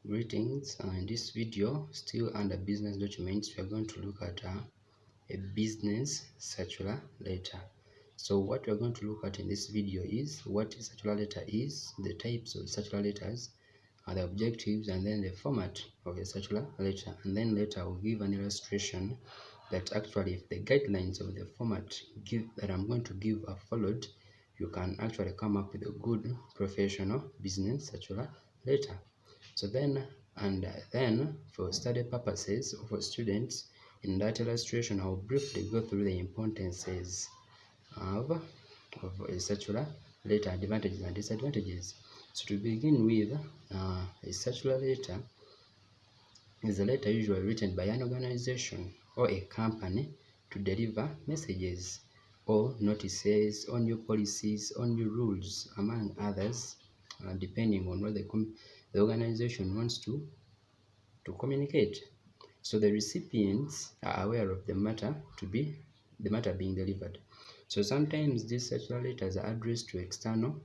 Greetings. In this video, still under business documents, we are going to look at a business circular letter. So what we are going to look at in this video is what a circular letter is, the types of circular letters, the objectives, and then the format of a circular letter. And then later I will give an illustration that actually if the guidelines of the format that I'm going to give are followed, you can actually come up with a good professional business circular letter. So then for study purposes for students, in that illustration I'll briefly go through the importances of a circular letter, advantages and disadvantages. So to begin with, a circular letter is a letter usually written by an organization or a company to deliver messages or notices on new policies, on new rules, among others, depending on what the organization wants to communicate. So the recipients are aware of the matter being delivered. So sometimes these circular letters are addressed to external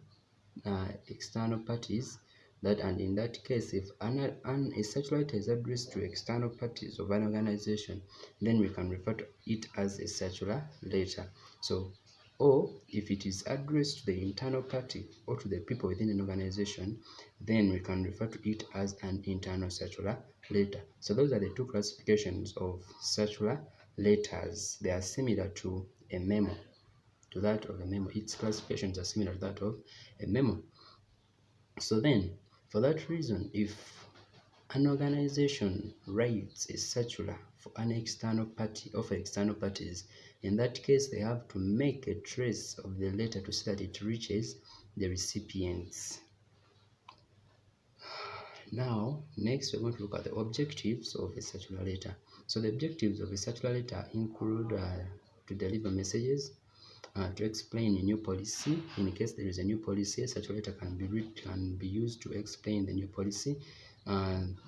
parties, and in that case, if a circular letter is addressed to external parties of an organization, then we can refer to it as a circular letter. So, or if it is addressed to the internal party or to the people within an organization, then we can refer to it as an internal circular letter. So those are the two classifications of circular letters. They are similar to a memo, to that of a memo. Its classifications are similar to that of a memo. So then, for that reason, if an organization writes a circular for an external party or for external parties, in that case, they have to make a trace of the letter to see that it reaches the recipients. Now, next we're going to look at the objectives of a circular letter. So the objectives of a circular letter include to deliver messages, to explain a new policy. In case there is a new policy, such a letter can be used to explain the new policy.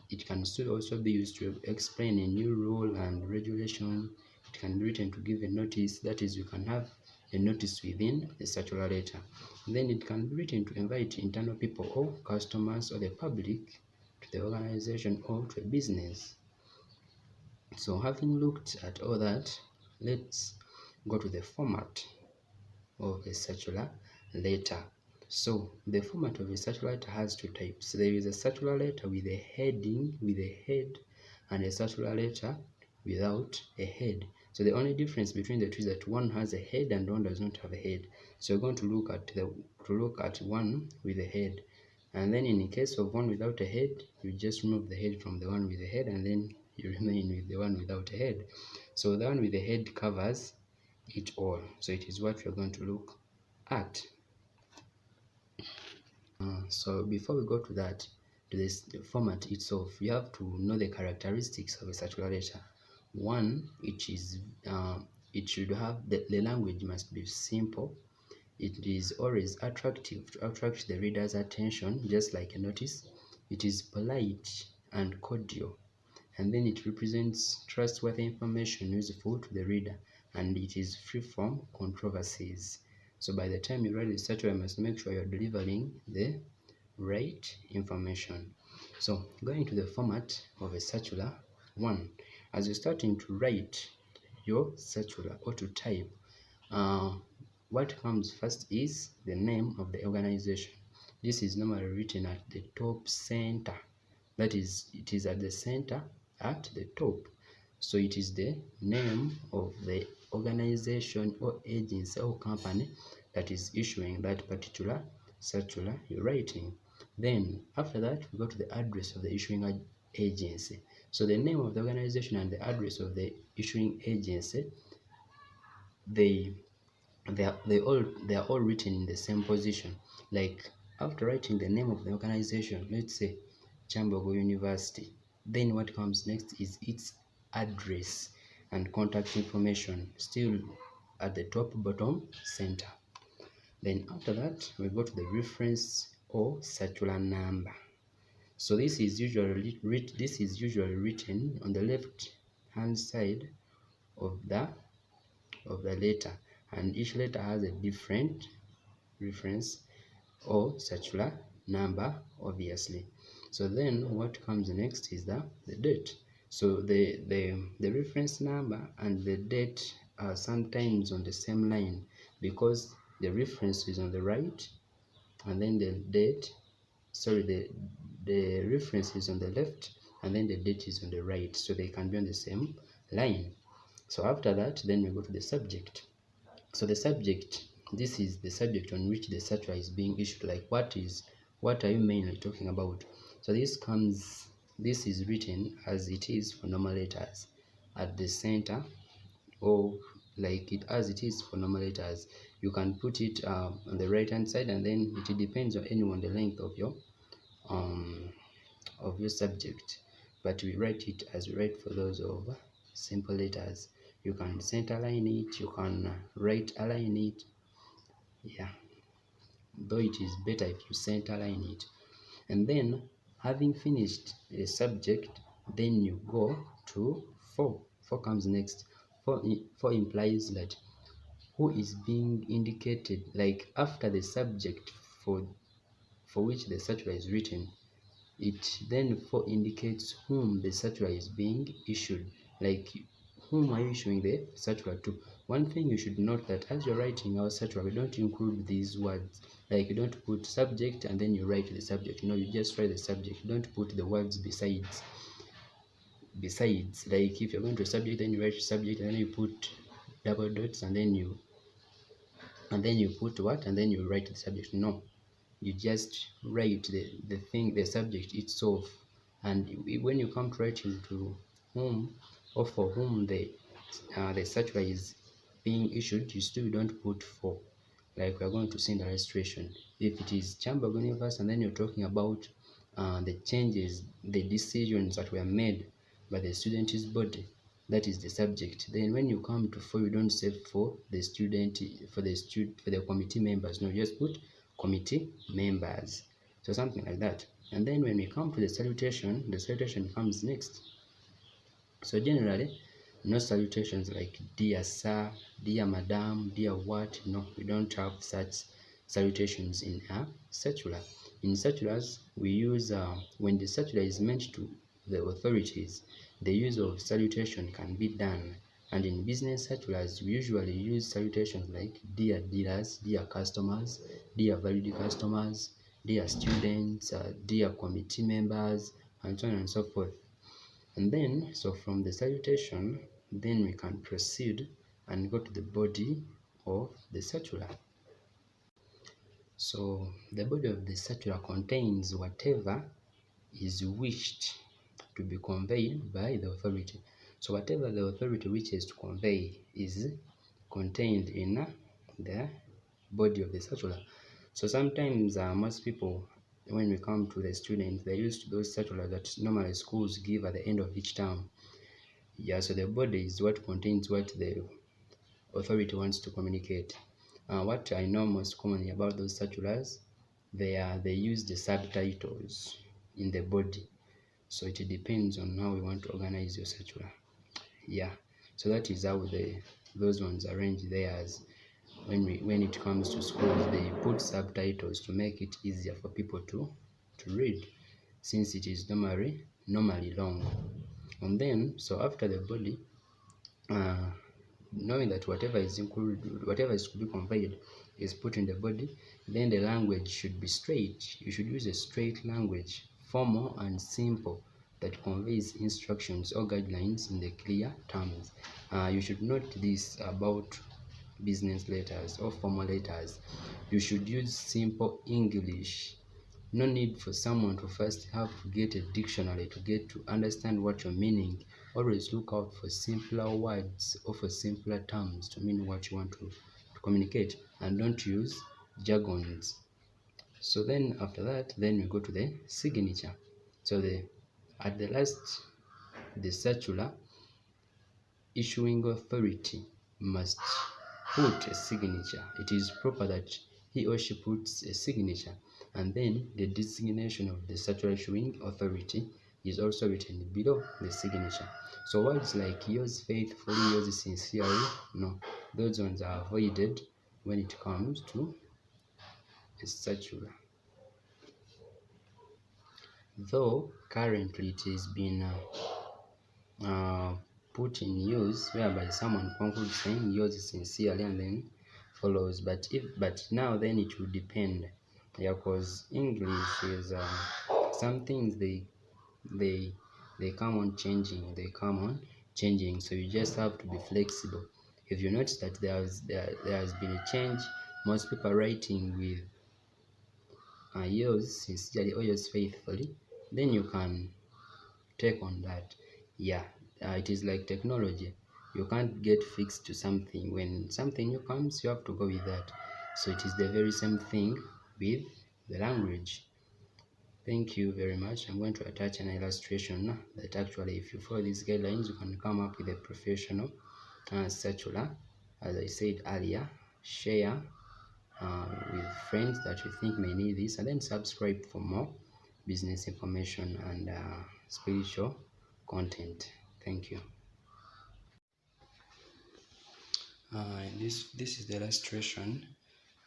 It can also be used to explain a new rule and regulation. It can be written to give a notice. That is, you can have a notice within a circular letter. Then it can be written to invite internal people or customers or the public to the organization or to a business. So having looked at all that, let's go to the format of a circular letter. So the format of a circular letter has two types. There is a circular letter with a heading, with a head, and a circular letter without a head. So the only difference between the two is that one has a head and one does not have a head. So we're going to look at one with a head, and then in the case of one without a head, you just remove the head from the one with a head, and then you remain with the one without a head. So the one with the head covers it all. So it is what we're going to look at. So before we go to that, to the format itself, we have to know the characteristics of a circular letter. One, it should have the language must be simple. It is always attractive to attract the reader's attention, just like a notice. It is polite and cordial, and then it represents trustworthy information useful to the reader, and it is free from controversies. So by the time you write the circular, you must make sure you're delivering the right information. So going to the format of a circular, one, as you're starting to write your circular or to type, what comes first is the name of the organization. This is normally written at the top center. That is, it is at the center, at the top. So it is the name of the organization or agency or company that is issuing that particular circular you're writing. Then after that, we go to the address of the issuing agency. So the name of the organization and the address of the issuing agency, they are all written in the same position. Like after writing the name of the organization, let's say Chambogo University, then what comes next is its address and contact information, still at the top bottom center. Then after that, we go to the reference or circular number. So this is usually written on the left hand side of the letter, and each letter has a different reference or circular number, obviously. So then what comes next is the date. So the reference number and the date are sometimes on the same line, because the reference is on the right and then the date, sorry, the reference is on the left and then the date is on the right, so they can be on the same line. So after that, then we go to the subject. So the subject, this is the subject on which the circular is being issued. Like what are you mainly talking about? So this is written as it is for normal letters at the center, or like it as it is for normal letters. You can put it on the right hand side, and then it depends on anyone the length um of your subject, but we write it as we write for those of simple letters. You can center line it, you can right align it, yeah, though it is better if you center line it. And then having finished a subject, then you go to 4 comes next. 4 implies that who is being indicated, like after the subject for which the circular is written, it then 4 indicates whom the circular is being issued. Like, whom are you issuing the circular to? One thing you should note, that as you're writing our circular, we don't include these words. Like, you don't put subject and then you write the subject. No, you just write the subject. You don't put the words besides. Like if you're going to a subject, then you write subject and then you put double dots and then you put what, and then you write the subject. No, you just write the thing, the subject itself. And when you come to writing to whom or for whom the circular is being issued, you still don't put for. Like we're going to see in the illustration, if it is Chamberlain Universe and then you're talking about the changes, the decisions that were made by the student's body, that is the subject. Then when you come to for, you don't say for the student, for the committee members. No, you just put committee members. So something like that. And then when we come to the salutation comes next. So generally, no salutations like dear sir, dear madam, dear what. No, we don't have such salutations in a circular. In circulars, we use when the circular is meant to the authorities, the use of salutation can be done. And in business circulars, we usually use salutations like dear dealers, dear customers, dear valued customers, dear students, dear committee members, and so on and so forth. And then, so from the salutation, then we can proceed and go to the body of the circular. So the body of the circular contains whatever is wished to be conveyed by the authority. So whatever the authority wishes to convey is contained in the body of the circular. So sometimes most people, when we come to the students, they use those circulars that normally schools give at the end of each term. Yeah, so the body is what contains what the authority wants to communicate. What I know most commonly about those circulars, they use the subtitles in the body. So it depends on how we want to organize your circular. Yeah, so that is how those ones arrange theirs. When it comes to schools, they put subtitles to make it easier for people to read, since it is normally long. And then, so after the body, knowing that whatever is included, whatever is to be conveyed is put in the body, then the language should be straight. You should use a straight language, formal and simple, that conveys instructions or guidelines in the clear terms. You should note this about business letters or formal letters. You should use simple English. No need for someone to first have to get a dictionary to get to understand what you're meaning. Always look out for simpler words or for simpler terms to mean what you want to communicate, and don't use jargons. So then after that, then we go to the signature. So at the last, the circular issuing authority must put a signature. It is proper that he or she puts a signature, and then the designation of the circular issuing authority is also written below the signature. So words like yours faithfully, yours sincerely, no, those ones are avoided when it comes to a circular. though currently it is being put in use whereby someone concludes saying yours is sincerely and then follows. But now then it will depend, yeah, because English is some things they come on changing, so you just have to be flexible. If you notice that there has been a change, most people are writing with yours sincerely or yours faithfully, then you can take on that. Yeah, it is like technology. You can't get fixed to something. When something new comes, you have to go with that. So it is the very same thing with the language. Thank you very much. I'm going to attach an illustration that actually, if you follow these guidelines, you can come up with a professional circular. As I said earlier, share with friends that you think may need this, and then subscribe for more business information and spiritual content. Thank you. This is the illustration.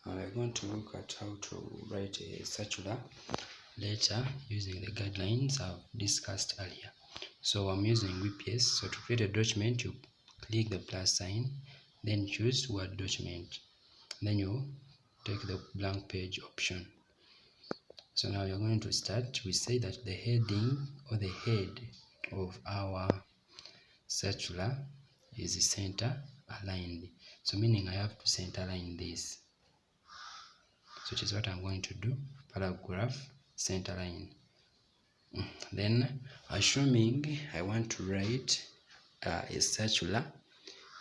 We're going to look at how to write a circular letter using the guidelines I've discussed earlier. So I'm using WPS. So to create a document, you click the plus sign, then choose Word document. Then you take the blank page option. So now you're going to start. We say that the heading or the head of our circular is center aligned. So meaning I have to center align this. So which is what I'm going to do. Paragraph center line. Then assuming I want to write a circular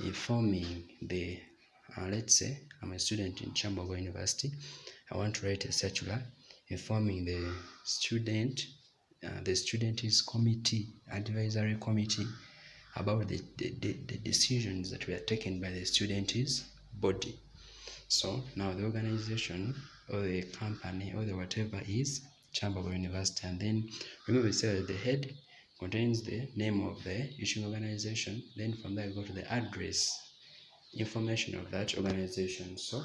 informing the let's say I'm a student in Chambogo University. I want to write a circular informing the student committee, advisory committee, about the decisions that were taken by the students' body. So now the organization or the company or the whatever is Chambogo University, and then remember we said that the head contains the name of the issuing organization. Then from there we go to the address information of that organization. So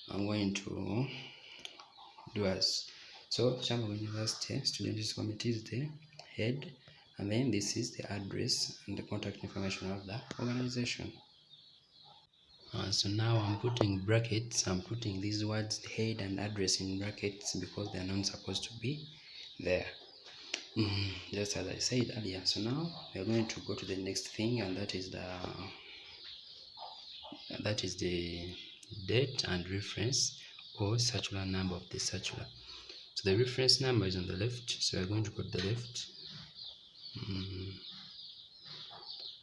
I'm going to do as so. Chambogo University Students Committee is the head, and then this is the address and the contact information of the organization. So now I'm putting brackets. I'm putting these words head and address in brackets because they're not supposed to be there. Just as I said earlier. So now we're going to go to the next thing, and that is the date and reference or circular number of the circular. So the reference number is on the left, so we're going to go to the left.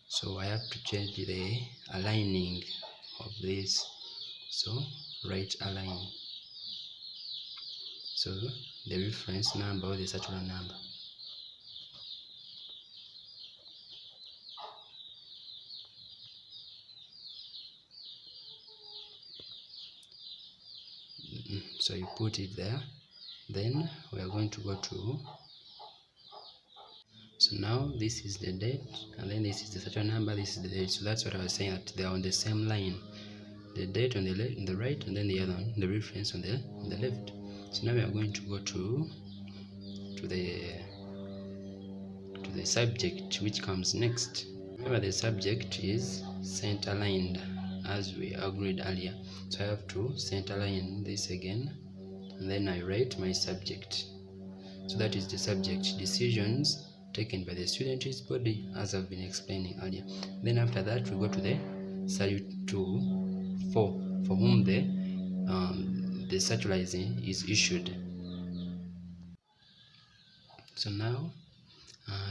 So I have to change the aligning of this, so right align. So the reference number or the circular number. So you put it there. Then we are going to go to, so now this is the date, and then this is the circular number, this is the date. So that's what I was saying, that they are on the same line. The date on the left, on the right, and then the other one, the reference on the left. So now we are going to go to the subject, which comes next. Remember the subject is center aligned as we agreed earlier. So I have to center align this again, and then I write my subject. So that is the subject, decisions taken by the student's body, as I've been explaining earlier. Then after that we go to the for whom the circular is issued. So now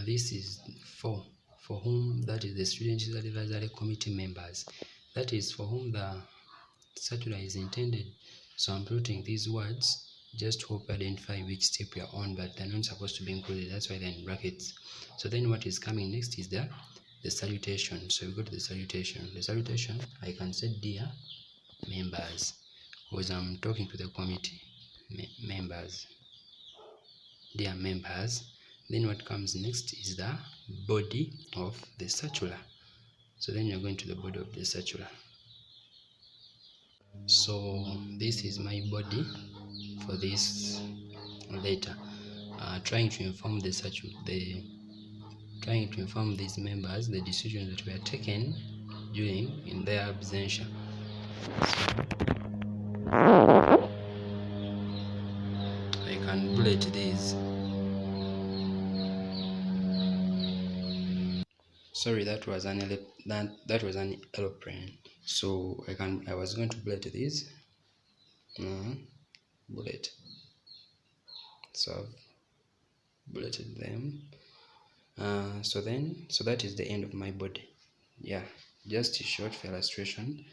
this is for whom, that is the students' advisory committee members. That is for whom the circular is intended. So I'm putting these words just to hope identify which step we are on, but they're not supposed to be included. That's why they're in brackets. So then what is coming next is the salutation. So we go to the salutation. The salutation, I can say dear members, because I'm talking to the committee members. Dear members. Then what comes next is the body of the circular. So then you're going to the body of the circular. So this is my body for this letter. trying to inform trying to inform these members the decisions that were taken during in their absentia. So I can bullet these. Sorry, that was an aeroplane. So I was going to bullet these. Bullet. So I've bulleted them. So that is the end of my body. Yeah, just a short for illustration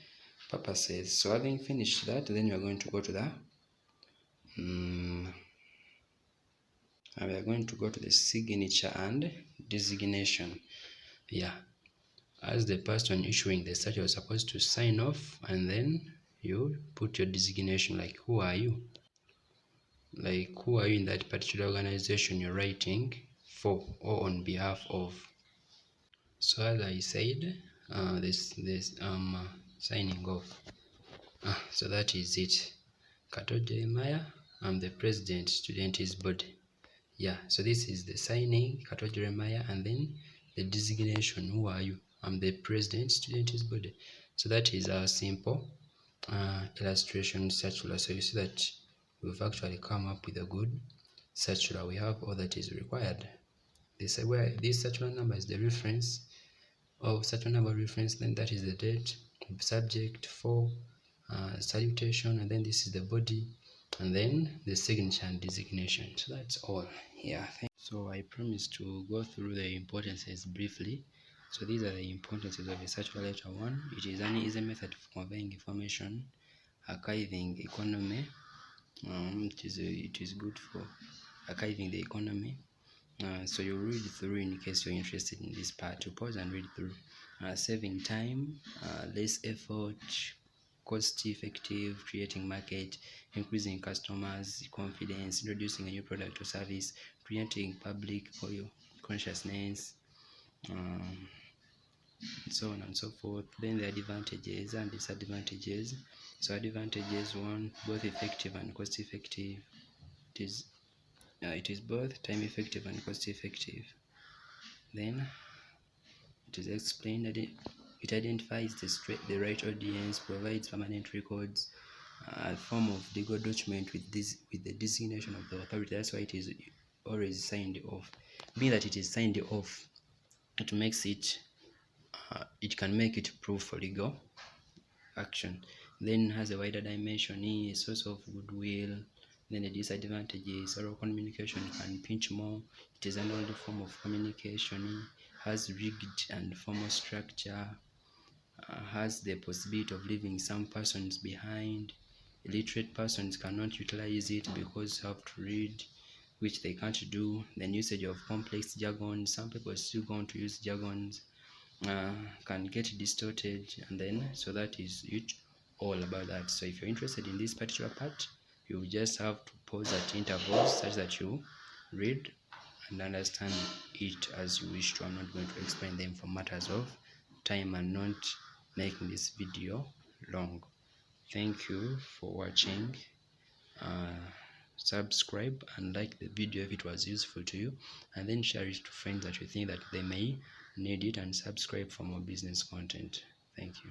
purposes. So having finished that, then we are going to go to the we are going to go to the signature and designation. Yeah, as the person issuing the statute, you're supposed to sign off, and then you put your designation, like who are you, in that particular organization you're writing for or on behalf of. So as I said, this signing off. So that is it. Kato Jeremiah, I'm the president, student is body. Yeah, so this is the signing, Kato Jeremiah, and then the designation, who are you? I'm the president, student is body. So that is our simple illustration circular. So you see that we've actually come up with a good circular. We have all that is required. This circular number is the reference of circular number reference, then that is the date, subject for salutation, and then this is the body, and then the signature and designation. So that's all. Yeah. So I promise to go through the importances briefly. So these are the importances of a circular letter. 1, it is an easy method of conveying information. Archiving economy. It is good for archiving the economy. So you read through in case you're interested in this part. You pause and read through. Saving time, less effort, cost effective, creating market, increasing customers confidence, introducing a new product or service, creating public consciousness, so on and so forth. Then the advantages and disadvantages. So advantages: 1, both effective and cost effective. It is both time effective and cost effective. Then it is explained that it identifies the right audience, provides permanent records, a form of legal document with the designation of the authority. That's why it is always signed off. Being that it is signed off, it makes it it can make it proof for legal action. Then has a wider dimension, a source of goodwill. Then the disadvantages: oral communication can pinch more. It is an older form of communication. Has rigged and formal structure. Has the possibility of leaving some persons behind. Illiterate persons cannot utilize it because they have to read, which they can't do. Then usage of complex jargon. Some people still going to use jargons. Can get distorted, and then so that is it all about that. So if you're interested in this particular part, you just have to pause at intervals such that you read and understand it as you wish to. I'm not going to explain them for matters of time and not making this video long. Thank you for watching. Subscribe and like the video if it was useful to you, and then share it to friends that you think that they may need it, and subscribe for more business content. Thank you.